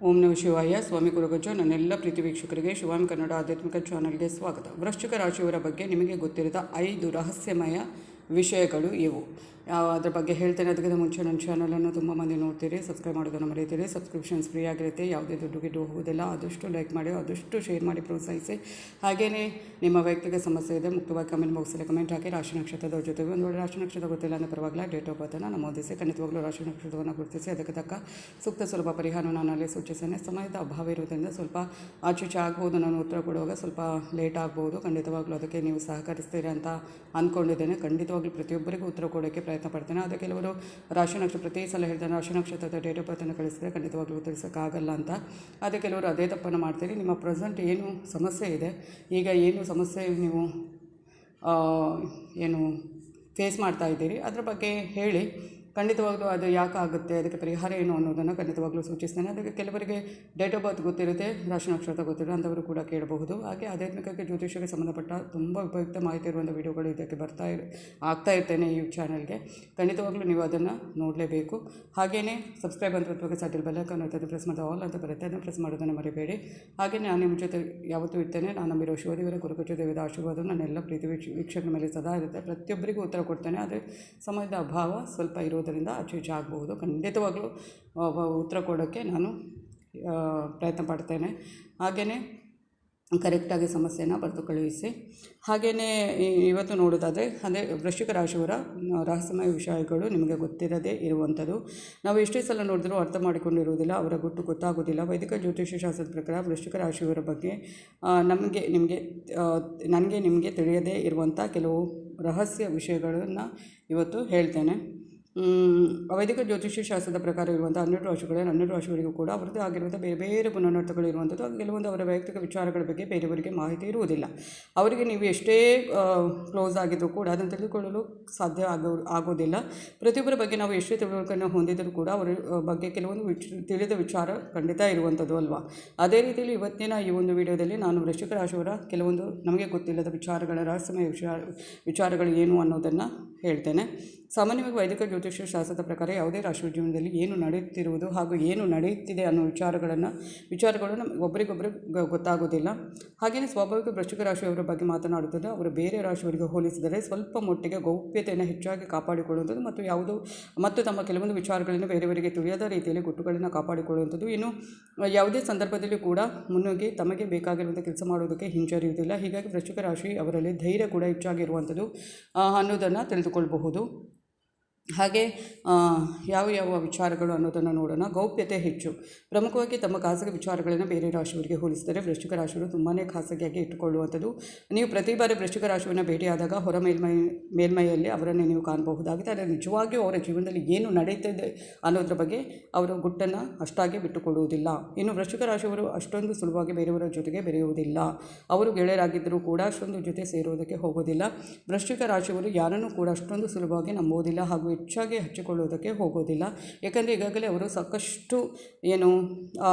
ಓಂ ನಮಃ ಶಿವಾಯ. ಸ್ವಾಮಿ ಗುರುಗಜ್ಜ. ನನ್ನೆಲ್ಲ ಪ್ರೀತಿ ವೀಕ್ಷಕರಿಗೆ ಶಿವಾಮ್ ಕನ್ನಡ ಆಧ್ಯಾತ್ಮಿಕ ಚಾನಲ್ಗೆ ಸ್ವಾಗತ. ವೃಶ್ಚಿಕ ರಾಶಿಯವರ ಬಗ್ಗೆ ನಿಮಗೆ ಗೊತ್ತಿರದ 5 ರಹಸ್ಯಮಯ ವಿಷಯಗಳು ಇವು. ಅದ್ರ ಬಗ್ಗೆ ಹೇಳ್ತೇನೆ. ಅದಕ್ಕಿಂತ ಮುಂಚೆ ನನ್ನ ಚಾನಲನ್ನು ತುಂಬ ಮಂದಿ ನೋಡ್ತೀರಿ, ಸಬ್ಸ್ಕ್ರೈಬ್ ಮಾಡೋದನ್ನು ಮರೀತೀರಿ. ಸಬ್ಸ್ಕ್ರಿಪ್ಷನ್ಸ್ ಫ್ರೀ ಆಗಿರುತ್ತೆ, ಯಾವುದೇ ದುಡ್ಡು ಹೋಗೋದಿಲ್ಲ. ಆದಷ್ಟು ಲೈಕ್ ಮಾಡಿ, ಆದಷ್ಟು ಶೇರ್ ಮಾಡಿ ಪ್ರೋತ್ಸಾಹಿಸಿ. ಹಾಗೆಯೇ ನಿಮ್ಮ ವ್ಯಕ್ತಿಗೆ ಸಮಸ್ಯೆ ಇದೆ, ಮುಖ್ಯವಾಗಿ ಕಮೆಂಟ್ ಬಾಕ್ಸಲ್ಲಿ ಕಮೆಂಟ್ ಹಾಕಿ. ರಾಶಿ ನಕ್ಷತ್ರದ ಜೊತೆಗೆ ಒಂದು ವೇಳೆ ರಾಶಿ ನಕ್ಷತ್ರ ಗೊತ್ತಿಲ್ಲ ಅಂದರೆ ಪರವಾಗಿಲ್ಲ, ಡೇಟ್ ಆಫ್ ಬರ್ತನ್ನು ನಮೂದಿಸಿ. ಖಂಡಿತವಾಗಲೂ ರಾಶಿ ನಕ್ಷತ್ರವನ್ನು ಗುರುತಿಸಿ ಅದಕ್ಕೆ ತಕ್ಕ ಸೂಕ್ತ ಸುಲಭ ಪರಿಹಾರವನ್ನು ನಾನಲ್ಲಿ ಸೂಚಿಸ್ತೇನೆ. ಸಮಯದ ಅಭಾವ ಇರೋದ್ರಿಂದ ಸ್ವಲ್ಪ ಆಚೀಚೆ ಆಗ್ಬೋದು, ನಾನು ಉತ್ತರ ಕೊಡುವಾಗ ಸ್ವಲ್ಪ ಲೇಟ್ ಆಗ್ಬೋದು. ಖಂಡಿತವಾಗ್ಲೂ ಅದಕ್ಕೆ ನೀವು ಸಹಕರಿಸ್ತೀರಿ ಅಂತ ಅಂದ್ಕೊಂಡಿದ್ದೇನೆ. ಖಂಡಿತವಾಗ್ಲೂ ಪ್ರತಿಯೊಬ್ಬರಿಗೂ ಉತ್ತರ ಕೊಡೋಕ್ಕೆ ಪ್ರಯತ್ನ ಪಡ್ತೇನೆ. ಅದು ಕೆಲವರು ರಾಶಿ ನಕ್ಷತ್ರ ಪ್ರತಿ ಸಲ ಹೇಳ್ತಾನೆ ರಾಶಿ ನಕ್ಷತ್ರದ ಡೇಟ್ ಆಫ್ ಬರ್ತನ್ನು ಕಳಿಸಿದ್ರೆ ಖಂಡಿತವಾಗ್ಲೂ ಉತ್ತರಿಸೋಕ್ಕಾಗಲ್ಲ ಅಂತ. ಅದೇ ಕೆಲವರು ಅದೇ ತಪ್ಪನ್ನು ಮಾಡ್ತೀರಿ. ನಿಮ್ಮ ಪ್ರೆಸೆಂಟ್ ಏನು ಸಮಸ್ಯೆ ಇದೆ, ಈಗ ಏನು ಸಮಸ್ಯೆ ನೀವು ಏನು ಫೇಸ್ ಮಾಡ್ತಾ ಇದ್ದೀರಿ ಅದರ ಬಗ್ಗೆ ಹೇಳಿ. ಖಂಡಿತವಾಗ್ಲೂ ಅದು ಯಾಕೆ ಆಗುತ್ತೆ, ಅದಕ್ಕೆ ಪರಿಹಾರ ಏನು ಅನ್ನೋದನ್ನು ಖಂಡಿತವಾಗ್ಲೂ ಸೂಚಿಸ್ತೇನೆ. ಅದಕ್ಕೆ ಕೆಲವರಿಗೆ ಡೇಟ್ ಆಫ್ ಬರ್ತ್ ಗೊತ್ತಿರುತ್ತೆ, ರಾಶಿ ನಕ್ಷತ್ರ ಗೊತ್ತಿರುತ್ತೆ ಅಂಥವರು ಕೂಡ ಕೇಳಬಹುದು. ಹಾಗೆ ಆಧ್ಯಾತ್ಮಿಕಕ್ಕೆ ಜ್ಯೋತಿಷ್ಯಕ್ಕೆ ಸಂಬಂಧಪಟ್ಟ ತುಂಬ ಉಪಯುಕ್ತ ಮಾಹಿತಿ ಇರುವಂಥ ವಿಡಿಯೋಗಳು ಇದಕ್ಕೆ ಆಗ್ತಾ ಇರ್ತೇನೆ ಈ ಚಾನಲ್ಗೆ. ಖಂಡಿತವಾಗ್ಲೂ ನೀವು ಅದನ್ನು ನೋಡಲೇಬೇಕು. ಹಾಗೆಯೇ ಸಬ್ಸ್ಕ್ರೈಬ್ ಅಂತ ಬರ್ತವಾಗ ಸೈಡಲ್ಲಿ ಬೆಲ್ಲೈಕನ್ ಇರ್ತದೆ, ಪ್ರೆಸ್ ಮಾಡಿದ ಆಲ್ ಅಂತ ಬರುತ್ತೆ, ಅದನ್ನು ಪ್ರೆಸ್ ಮಾಡೋದನ್ನು ಮರಿಬೇಡಿ. ಹಾಗೆ ನಾನು ನಿಮ್ಮ ಜೊತೆ ಯಾವತ್ತೂ ಇರ್ತೇನೆ. ನಾನು ನಂಬಿರೋ ಶಿವದೇವರ ಗುರುಗಜ್ಜ ದೇವರ ಆಶೀರ್ವಾದ ನನ್ನೆಲ್ಲ ಪ್ರೀತಿ ವೀಕ್ಷಕರ ಮೇಲೆ ಸದಾ ಇರುತ್ತೆ. ಪ್ರತಿಯೊಬ್ಬರಿಗೂ ಉತ್ತರ ಕೊಡ್ತೇನೆ. ಆದರೆ ಸಮಯದ ಅಭಾವ ಸ್ವಲ್ಪ ಇರೋದರಿಂದ ಆಚೀಚೆ ಆಗಬಹುದು. ಖಂಡಿತವಾಗ್ಲೂ ಉತ್ತರ ಕೊಡೋಕ್ಕೆ ನಾನು ಪ್ರಯತ್ನ ಪಡ್ತೇನೆ. ಹಾಗೆಯೇ ಕರೆಕ್ಟಾಗಿ ಸಮಸ್ಯೆನ ಬರೆದು ಕಳುಹಿಸಿ. ಹಾಗೆಯೇ ಇವತ್ತು ನೋಡೋದಾದರೆ ಅದೇ ವೃಶ್ಚಿಕ ರಾಶಿಯವರ ರಹಸ್ಯಮಯ ವಿಷಯಗಳು ನಿಮಗೆ ಗೊತ್ತಿರದೇ ಇರುವಂಥದ್ದು. ನಾವು ಎಷ್ಟೇ ಸಲ ನೋಡಿದ್ರೂ ಅರ್ಥ ಮಾಡಿಕೊಂಡಿರುವುದಿಲ್ಲ, ಅವರ ಗುಟ್ಟು ಗೊತ್ತಾಗೋದಿಲ್ಲ. ವೈದಿಕ ಜ್ಯೋತಿಷ್ಯ ಶಾಸ್ತ್ರದ ಪ್ರಕಾರ ವೃಶ್ಚಿಕ ರಾಶಿಯವರ ಬಗ್ಗೆ ನಿಮಗೆ ತಿಳಿಯದೇ ಇರುವಂಥ ಕೆಲವು ರಹಸ್ಯ ವಿಷಯಗಳನ್ನು ಇವತ್ತು ಹೇಳ್ತೇನೆ. ವೈದಿಕ ಜ್ಯೋತಿಷ್ಯ ಶಾಸ್ತ್ರದ ಪ್ರಕಾರ ಇರುವಂಥ 12 ರಾಶಿಯವರಿಗೂ ಕೂಡ ಅವರದ್ದು ಆಗಿರುವಂಥ ಬೇರೆ ಬೇರೆ ಪುನರ್ನರ್ಥಗಳು ಇರುವಂಥದ್ದು. ಕೆಲವೊಂದು ಅವರ ವೈಯಕ್ತಿಕ ವಿಚಾರಗಳ ಬಗ್ಗೆ ಬೇರೆಯವರಿಗೆ ಮಾಹಿತಿ ಇರುವುದಿಲ್ಲ. ಅವರಿಗೆ ನೀವು ಎಷ್ಟೇ ಕ್ಲೋಸ್ ಆಗಿದ್ದರೂ ಕೂಡ ಅದನ್ನು ತಿಳಿದುಕೊಳ್ಳಲು ಸಾಧ್ಯ ಆಗೋದಿಲ್ಲ. ಪ್ರತಿಯೊಬ್ಬರ ಬಗ್ಗೆ ನಾವು ಎಷ್ಟೇ ತಿಳುವಳಿಕೆಯನ್ನು ಹೊಂದಿದರೂ ಕೂಡ ಅವರ ಬಗ್ಗೆ ಕೆಲವೊಂದು ತಿಳಿದ ವಿಚಾರ ಖಂಡಿತ ಇರುವಂಥದ್ದು ಅಲ್ವಾ. ಅದೇ ರೀತಿಯಲ್ಲಿ ಇವತ್ತಿನ ಈ ಒಂದು ವಿಡಿಯೋದಲ್ಲಿ ನಾನು ವೃಶ್ಚಿಕ ರಾಶಿಯವರ ಕೆಲವೊಂದು ನಮಗೆ ಗೊತ್ತಿಲ್ಲದ ವಿಚಾರಗಳ ರಹಸ್ಯಮಯ ವಿಚಾರಗಳು ಏನು ಅನ್ನೋದನ್ನು ಹೇಳ್ತೇನೆ. ಸಾಮಾನ್ಯವಾಗಿ ವೈದಿಕ ಜ್ಯೋತಿಷ್ಯ ಶಾಸ್ತ್ರದ ಪ್ರಕಾರ ಯಾವುದೇ ರಾಶಿಯ ಜೀವನದಲ್ಲಿ ಏನು ನಡೆಯುತ್ತಿರುವುದು ಹಾಗೂ ಏನು ನಡೆಯುತ್ತಿದೆ ಅನ್ನೋ ವಿಚಾರಗಳು ಒಬ್ಬರಿಗೊಬ್ಬರು ಗೊತ್ತಾಗೋದಿಲ್ಲ. ಹಾಗೆಯೇ ಸ್ವಾಭಾವಿಕ ವೃಶ್ಚಿಕ ರಾಶಿಯವರ ಬಗ್ಗೆ ಮಾತನಾಡುತ್ತದೆ. ಅವರು ಬೇರೆ ರಾಶಿಯವರಿಗೆ ಹೋಲಿಸಿದರೆ ಸ್ವಲ್ಪ ಮಟ್ಟಿಗೆ ಗೌಪ್ಯತೆಯನ್ನು ಹೆಚ್ಚಾಗಿ ಕಾಪಾಡಿಕೊಳ್ಳುವಂಥದ್ದು ಮತ್ತು ತಮ್ಮ ಕೆಲವೊಂದು ವಿಚಾರಗಳನ್ನು ಬೇರೆಯವರಿಗೆ ತಿಳಿಯದ ರೀತಿಯಲ್ಲಿ ಗುಟ್ಟುಗಳನ್ನು ಕಾಪಾಡಿಕೊಳ್ಳುವಂಥದ್ದು. ಇನ್ನು ಯಾವುದೇ ಸಂದರ್ಭದಲ್ಲಿ ಕೂಡ ಮುನ್ನುಗ್ಗಿ ತಮಗೆ ಬೇಕಾಗಿರುವಂಥ ಕೆಲಸ ಮಾಡೋದಕ್ಕೆ ಹಿಂಜರಿಯುವುದಿಲ್ಲ. ಹೀಗಾಗಿ ವೃಶ್ಚಿಕ ರಾಶಿ ಅವರಲ್ಲಿ ಧೈರ್ಯ ಕೂಡ ಹೆಚ್ಚಾಗಿರುವಂಥದ್ದು ಅನ್ನೋದನ್ನು ತಿಳಿದುಕೊಳ್ಳಬಹುದು. ಹಾಗೆ ಯಾವ ವಿಚಾರಗಳು ಅನ್ನೋದನ್ನು ನೋಡೋಣ. ಗೌಪ್ಯತೆ ಹೆಚ್ಚು. ಪ್ರಮುಖವಾಗಿ ತಮ್ಮ ಖಾಸಗಿ ವಿಚಾರಗಳನ್ನು ಬೇರೆ ರಾಶಿಯವರಿಗೆ ಹೋಲಿಸಿದರೆ ವೃಶ್ಚಿಕ ರಾಶಿಯವರು ತುಂಬಾ ಖಾಸಗಿಯಾಗಿ ಇಟ್ಟುಕೊಳ್ಳುವಂಥದ್ದು. ನೀವು ಪ್ರತಿ ಬಾರಿ ವೃಶ್ಚಿಕ ರಾಶಿಯನ್ನು ಭೇಟಿಯಾದಾಗ ಹೊರ ಮೇಲ್ಮೈಯಲ್ಲಿ ಅವರನ್ನೇ ನೀವು ಕಾಣಬಹುದಾಗಿದೆ. ಆದರೆ ನಿಜವಾಗಿಯೂ ಅವರ ಜೀವನದಲ್ಲಿ ಏನು ನಡೀತಿದೆ ಅನ್ನೋದ್ರ ಬಗ್ಗೆ ಅವರ ಗುಟ್ಟನ್ನು ಅಷ್ಟಾಗಿ ಬಿಟ್ಟುಕೊಡುವುದಿಲ್ಲ. ಇನ್ನು ವೃಶ್ಚಿಕ ರಾಶಿಯವರು ಅಷ್ಟೊಂದು ಸುಲಭವಾಗಿ ಬೇರೆಯವರ ಜೊತೆಗೆ ಬೆರೆಯುವುದಿಲ್ಲ. ಅವರು ಗೆಳೆಯರಾಗಿದ್ದರೂ ಕೂಡ ಅಷ್ಟೊಂದು ಜೊತೆ ಸೇರುವುದಕ್ಕೆ ಹೋಗೋದಿಲ್ಲ. ವೃಶ್ಚಿಕ ರಾಶಿಯವರು ಯಾರನ್ನೂ ಕೂಡ ಅಷ್ಟೊಂದು ಸುಲಭವಾಗಿ ನಂಬೋದಿಲ್ಲ ಹಾಗೂ ಹೆಚ್ಚಾಗಿ ಹಚ್ಚಿಕೊಳ್ಳುವುದಕ್ಕೆ ಹೋಗೋದಿಲ್ಲ. ಏಕೆಂದರೆ ಈಗಾಗಲೇ ಅವರು ಸಾಕಷ್ಟು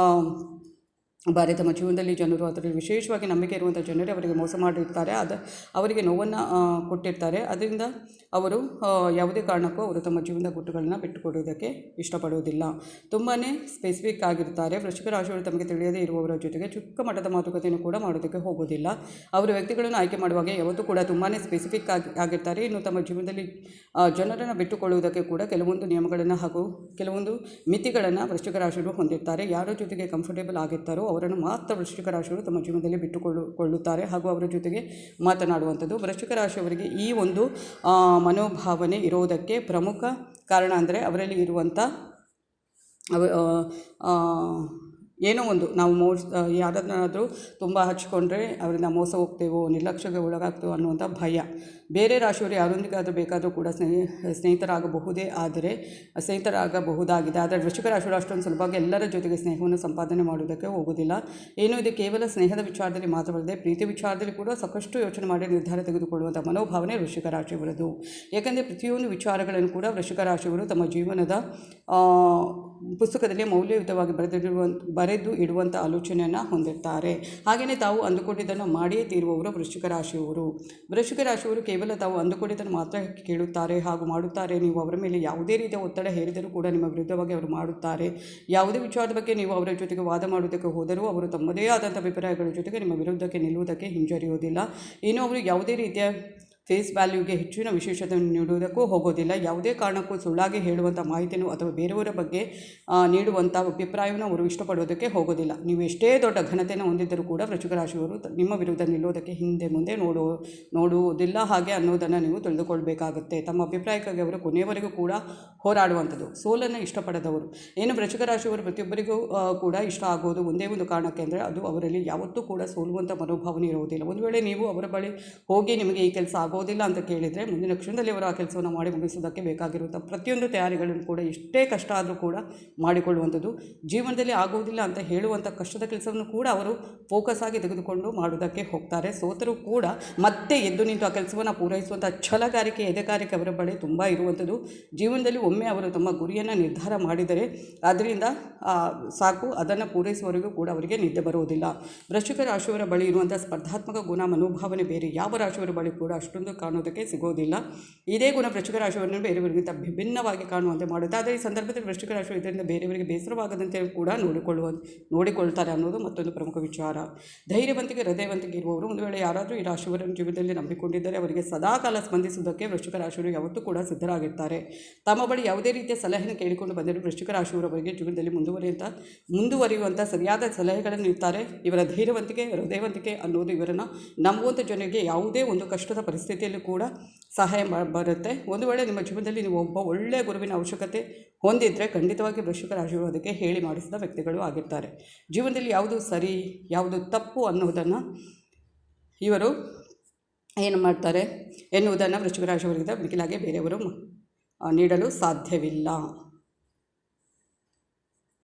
ಬಾರಿ ತಮ್ಮ ಜೀವನದಲ್ಲಿ ಜನರು ಅದರಲ್ಲಿ ವಿಶೇಷವಾಗಿ ನಂಬಿಕೆ ಇರುವಂಥ ಜನರೇ ಅವರಿಗೆ ಮೋಸ ಮಾಡಿರ್ತಾರೆ, ಅವರಿಗೆ ನೋವನ್ನು ಕೊಟ್ಟಿರ್ತಾರೆ. ಅದರಿಂದ ಅವರು ಯಾವುದೇ ಕಾರಣಕ್ಕೂ ಅವರು ತಮ್ಮ ಜೀವನದ ಗುಟ್ಟುಗಳನ್ನು ಬಿಟ್ಟುಕೊಡುವುದಕ್ಕೆ ಇಷ್ಟಪಡುವುದಿಲ್ಲ. ತುಂಬಾ ಸ್ಪೆಸಿಫಿಕ್ ಆಗಿರ್ತಾರೆ. ವೃಶ್ಚಿಕ ರಾಶಿಯವರು ತಮಗೆ ತಿಳಿಯದೇ ಇರುವವರ ಜೊತೆಗೆ ಚಿಕ್ಕ ಮಟ್ಟದ ಮಾತುಕತೆಯನ್ನು ಕೂಡ ಮಾಡೋದಕ್ಕೆ ಹೋಗೋದಿಲ್ಲ. ಅವರ ವ್ಯಕ್ತಿಗಳನ್ನು ಆಯ್ಕೆ ಮಾಡುವಾಗ ಯಾವತ್ತೂ ಕೂಡ ತುಂಬಾ ಸ್ಪೆಸಿಫಿಕ್ ಆಗಿರ್ತಾರೆ. ಇನ್ನು ತಮ್ಮ ಜೀವನದಲ್ಲಿ ಜನರನ್ನು ಬಿಟ್ಟುಕೊಳ್ಳುವುದಕ್ಕೆ ಕೂಡ ಕೆಲವೊಂದು ನಿಯಮಗಳನ್ನು ಹಾಗೂ ಕೆಲವೊಂದು ಮಿತಿಗಳನ್ನು ವೃಶ್ಚಿಕ ರಾಶಿಯವರು ಹೊಂದಿರ್ತಾರೆ. ಯಾರ ಜೊತೆಗೆ ಕಂಫರ್ಟೇಬಲ್ ಆಗಿರ್ತಾರೋ ಅವರನ್ನು ಮಾತ್ರ ವೃಶ್ಚಿಕ ರಾಶಿಯವರು ತಮ್ಮ ಜೀವನದಲ್ಲಿ ಬಿಟ್ಟುಕೊಳ್ಳುತ್ತಾರೆ ಹಾಗೂ ಅವರ ಜೊತೆಗೆ ಮಾತನಾಡುವಂಥದ್ದು. ವೃಶ್ಚಿಕ ರಾಶಿಯವರಿಗೆ ಈ ಒಂದು ಮನೋಭಾವನೆ ಇರೋದಕ್ಕೆ ಪ್ರಮುಖ ಕಾರಣ ಅಂದರೆ ಅವರಲ್ಲಿ ಇರುವಂಥ ಏನೋ ಒಂದು ನಾವು ಯಾರನ್ನಾದರೂ ತುಂಬ ಹಚ್ಕೊಂಡ್ರೆ ಅವರಿಂದ ಮೋಸ ಹೋಗ್ತೇವೋ, ನಿರ್ಲಕ್ಷ್ಯಕ್ಕೆ ಒಳಗಾಗ್ತೇವೋ ಅನ್ನುವಂಥ ಭಯ. ಬೇರೆ ರಾಶಿಯವರು ಯಾರೊಂದಿಗಾದರೂ ಬೇಕಾದರೂ ಕೂಡ ಸ್ನೇಹಿತರಾಗಬಹುದಾಗಿದೆ. ಆದರೆ ವೃಶ್ಚಿಕ ರಾಶಿಯವರು ಅಷ್ಟೊಂದು ಸುಲಭವಾಗಿ ಎಲ್ಲರ ಜೊತೆಗೆ ಸ್ನೇಹವನ್ನು ಸಂಪಾದನೆ ಮಾಡುವುದಕ್ಕೆ ಹೋಗೋದಿಲ್ಲ. ಏನು ಇದು ಕೇವಲ ಸ್ನೇಹದ ವಿಚಾರದಲ್ಲಿ ಮಾತ್ರವಲ್ಲದೆ ಪ್ರೀತಿ ವಿಚಾರದಲ್ಲಿ ಕೂಡ ಸಾಕಷ್ಟು ಯೋಚನೆ ಮಾಡಿ ನಿರ್ಧಾರ ತೆಗೆದುಕೊಳ್ಳುವಂಥ ಮನೋಭಾವನೆ ವೃಶ್ಚಿಕ ರಾಶಿಯವರದು. ಏಕೆಂದರೆ ಪ್ರತಿಯೊಂದು ವಿಚಾರಗಳನ್ನು ಕೂಡ ವೃಶ್ಚಿಕ ರಾಶಿಯವರು ತಮ್ಮ ಜೀವನದ ಪುಸ್ತಕದಲ್ಲಿ ಮೌಲ್ಯಯುತವಾಗಿ ಬರೆದು ಇಡುವಂಥ ಆಲೋಚನೆಯನ್ನು ಹೊಂದಿರ್ತಾರೆ. ಹಾಗೆಯೇ ತಾವು ಅಂದುಕೊಂಡಿದ್ದನ್ನು ಮಾಡಿಯೇ ತೀರುವವರು ವೃಶ್ಚಿಕ ರಾಶಿಯವರು. ವೃಶ್ಚಿಕ ರಾಶಿಯವರು ಕೇವಲ ಕೇವಲ ತಾವು ಅಂದುಕೊಂಡಿದ್ದನ್ನು ಮಾತ್ರ ಕೇಳುತ್ತಾರೆ ಹಾಗೂ ಮಾಡುತ್ತಾರೆ. ನೀವು ಅವರ ಮೇಲೆ ಯಾವುದೇ ರೀತಿಯ ಒತ್ತಡ ಹೇರಿದರೂ ಕೂಡ ನಿಮ್ಮ ವಿರುದ್ಧವಾಗಿ ಅವರು ಮಾಡುತ್ತಾರೆ. ಯಾವುದೇ ವಿಚಾರದ ಬಗ್ಗೆ ನೀವು ಅವರ ಜೊತೆಗೆ ವಾದ ಮಾಡುವುದಕ್ಕೆ ಹೋದರೂ ಅವರು ತಮ್ಮದೇ ಆದಂಥ ಅಭಿಪ್ರಾಯಗಳ ಜೊತೆಗೆ ನಿಮ್ಮ ವಿರುದ್ಧಕ್ಕೆ ನಿಲ್ಲುವುದಕ್ಕೆ ಹಿಂಜರಿಯುವುದಿಲ್ಲ. ಇನ್ನು ಅವರು ಯಾವುದೇ ರೀತಿಯ ಫೇಸ್ ವ್ಯಾಲ್ಯೂಗೆ ಹೆಚ್ಚಿನ ವಿಶೇಷತೆಯನ್ನು ನೀಡುವುದಕ್ಕೂ ಹೋಗೋದಿಲ್ಲ. ಯಾವುದೇ ಕಾರಣಕ್ಕೂ ಸುಳ್ಳಾಗಿ ಹೇಳುವಂಥ ಮಾಹಿತಿಯನ್ನು ಅಥವಾ ಬೇರೆಯವರ ಬಗ್ಗೆ ನೀಡುವಂಥ ಅಭಿಪ್ರಾಯವನ್ನು ಅವರು ಇಷ್ಟಪಡೋದಕ್ಕೆ ಹೋಗೋದಿಲ್ಲ. ನೀವು ಎಷ್ಟೇ ದೊಡ್ಡ ಘನತೆಯನ್ನು ಹೊಂದಿದ್ದರೂ ಕೂಡ ವೃಶ್ಚಿಕ ರಾಶಿಯವರು ನಿಮ್ಮ ವಿರುದ್ಧ ನಿಲ್ಲೋದಕ್ಕೆ ಹಿಂದೆ ಮುಂದೆ ನೋಡುವುದಿಲ್ಲ ಹಾಗೆ ಅನ್ನೋದನ್ನು ನೀವು ತಿಳಿದುಕೊಳ್ಬೇಕಾಗುತ್ತೆ. ತಮ್ಮ ಅಭಿಪ್ರಾಯಕ್ಕಾಗಿ ಅವರು ಕೊನೆಯವರೆಗೂ ಕೂಡ ಹೋರಾಡುವಂಥದ್ದು. ಸೋಲನ್ನು ಇಷ್ಟಪಡದವರು. ಏನು ವೃಶ್ಚಿಕ ರಾಶಿಯವರು ಪ್ರತಿಯೊಬ್ಬರಿಗೂ ಕೂಡ ಇಷ್ಟ ಆಗೋದು ಒಂದೇ ಒಂದು ಕಾರಣಕ್ಕೆ ಅಂದರೆ ಅದು ಅವರಲ್ಲಿ ಯಾವತ್ತೂ ಕೂಡ ಸೋಲುವಂಥ ಮನೋಭಾವನೆ ಇರುವುದಿಲ್ಲ. ಒಂದು ವೇಳೆ ನೀವು ಅವರ ಬಳಿ ಹೋಗಿ ನಿಮಗೆ ಈ ಕೆಲಸ ಆಗೋದಿಲ್ಲ ಅಂತ ಕೇಳಿದರೆ ಮುಂದಿನ ಕ್ಷಣದಲ್ಲಿ ಅವರು ಆ ಕೆಲಸವನ್ನು ಮಾಡಿ ಮುಗಿಸೋದಕ್ಕೆ ಬೇಕಾಗಿರುವಂಥ ಪ್ರತಿಯೊಂದು ತಯಾರಿಗಳನ್ನು ಕೂಡ ಎಷ್ಟೇ ಕಷ್ಟ ಆದರೂ ಕೂಡ ಮಾಡಿಕೊಳ್ಳುವಂಥದ್ದು. ಜೀವನದಲ್ಲಿ ಆಗೋದಿಲ್ಲ ಅಂತ ಹೇಳುವಂಥ ಕಷ್ಟದ ಕೆಲಸವನ್ನು ಕೂಡ ಅವರು ಫೋಕಸ್ ಆಗಿ ತೆಗೆದುಕೊಂಡು ಮಾಡೋದಕ್ಕೆ ಹೋಗ್ತಾರೆ. ಸೋತರೂ ಕೂಡ ಮತ್ತೆ ಎದ್ದು ನಿಂತು ಆ ಕೆಲಸವನ್ನು ಪೂರೈಸುವಂಥ ಛಲಗಾರಿಕೆ ಎದೆಗಾರಿಕೆ ಅವರ ಬಳಿ ತುಂಬ ಇರುವಂಥದ್ದು. ಜೀವನದಲ್ಲಿ ಒಮ್ಮೆ ಅವರು ತಮ್ಮ ಗುರಿಯನ್ನು ನಿರ್ಧಾರ ಮಾಡಿದರೆ ಅದರಿಂದ ಸಾಕು, ಅದನ್ನು ಪೂರೈಸುವವರೆಗೂ ಕೂಡ ಅವರಿಗೆ ನಿದ್ದೆ ಬರುವುದಿಲ್ಲ. ವೃಶ್ಚಿಕ ರಾಶಿಯವರ ಬಳಿ ಇರುವಂಥ ಸ್ಪರ್ಧಾತ್ಮಕ ಗುಣ ಮನೋಭಾವನೆ ಬೇರೆ ಯಾವ ರಾಶಿಯವರ ಬಳಿ ಕೂಡ ಅಷ್ಟೊಂದು ಕಾಣೋದಕ್ಕೆ ಸಿಗೋದಿಲ್ಲ. ಇದೇ ಗುಣ ವೃಶ್ಚಿಕ ರಾಶಿಯವರನ್ನು ಬೇರೆಯವರಿಗಿಂತ ವಿಭಿನ್ನವಾಗಿ ಕಾಣುವಂತೆ ಮಾಡುತ್ತೆ. ಆದರೆ ಈ ಸಂದರ್ಭದಲ್ಲಿ ವೃಶ್ಚಿಕ ರಾಶಿ ಇದರಿಂದ ಬೇರೆಯವರಿಗೆ ಬೇಸರವಾಗದಂತೆ ಕೂಡ ನೋಡಿಕೊಳ್ತಾರೆ ಅನ್ನೋದು ಮತ್ತೊಂದು ಪ್ರಮುಖ ವಿಚಾರ. ಧೈರ್ಯವಂತಿಕೆ ಹೃದಯವಂತಿಕೆ ಇರುವವರು ಒಂದು ವೇಳೆ ಯಾರಾದರೂ ಈ ರಾಶಿಯವರನ್ನು ಜೀವನದಲ್ಲಿ ನಂಬಿಕೊಂಡಿದ್ದರೆ ಅವರಿಗೆ ಸದಾಕಾಲ ಸ್ಪಂದಿಸುವುದಕ್ಕೆ ವೃಶ್ಚಿಕ ರಾಶಿಯವರು ಯಾವತ್ತೂ ಕೂಡ ಸಿದ್ಧರಾಗಿರ್ತಾರೆ. ತಮ್ಮ ಬಳಿ ಯಾವುದೇ ರೀತಿಯ ಸಲಹೆಯನ್ನು ಕೇಳಿಕೊಂಡು ಬಂದರೂ ವೃಶ್ಚಿಕ ರಾಶಿಯವರವರಿಗೆ ಜೀವನದಲ್ಲಿ ಮುಂದುವರಿಯುವಂಥ ಸರಿಯಾದ ಸಲಹೆಗಳನ್ನು ನೀಡ್ತಾರೆ. ಇವರ ಧೈರ್ಯವಂತಿಕೆ ಹೃದಯವಂತಿಕೆ ಅನ್ನೋದು ಇವರನ್ನು ನಂಬುವಂಥ ಜನರಿಗೆ ಯಾವುದೇ ಒಂದು ಕಷ್ಟದ ಪರಿಸ್ಥಿತಿಯಲ್ಲಿ ಕೂಡ ಸಹಾಯ ಬರುತ್ತೆ. ಒಂದು ವೇಳೆ ನಿಮ್ಮ ಜೀವನದಲ್ಲಿ ನೀವು ಒಬ್ಬ ಒಳ್ಳೆಯ ಗುರುವಿನ ಅವಶ್ಯಕತೆ ಹೊಂದಿದ್ದರೆ ಖಂಡಿತವಾಗಿ ವೃಶ್ಚಿಕ ರಾಶಿಯವರು ಅದಕ್ಕೆ ಹೇಳಿ ಮಾಡಿಸಿದ ವ್ಯಕ್ತಿಗಳು ಆಗಿರ್ತಾರೆ. ಜೀವನದಲ್ಲಿ ಯಾವುದು ಸರಿ ಯಾವುದು ತಪ್ಪು ಅನ್ನೋದನ್ನು ಇವರು ಏನು ಮಾಡ್ತಾರೆ ಎನ್ನುವುದನ್ನು ವೃಶ್ಚಿಕ ರಾಶಿಯವರಿಂದ ಮಿಗಿಲಾಗಿ ಬೇರೆಯವರು ನೀಡಲು ಸಾಧ್ಯವಿಲ್ಲ.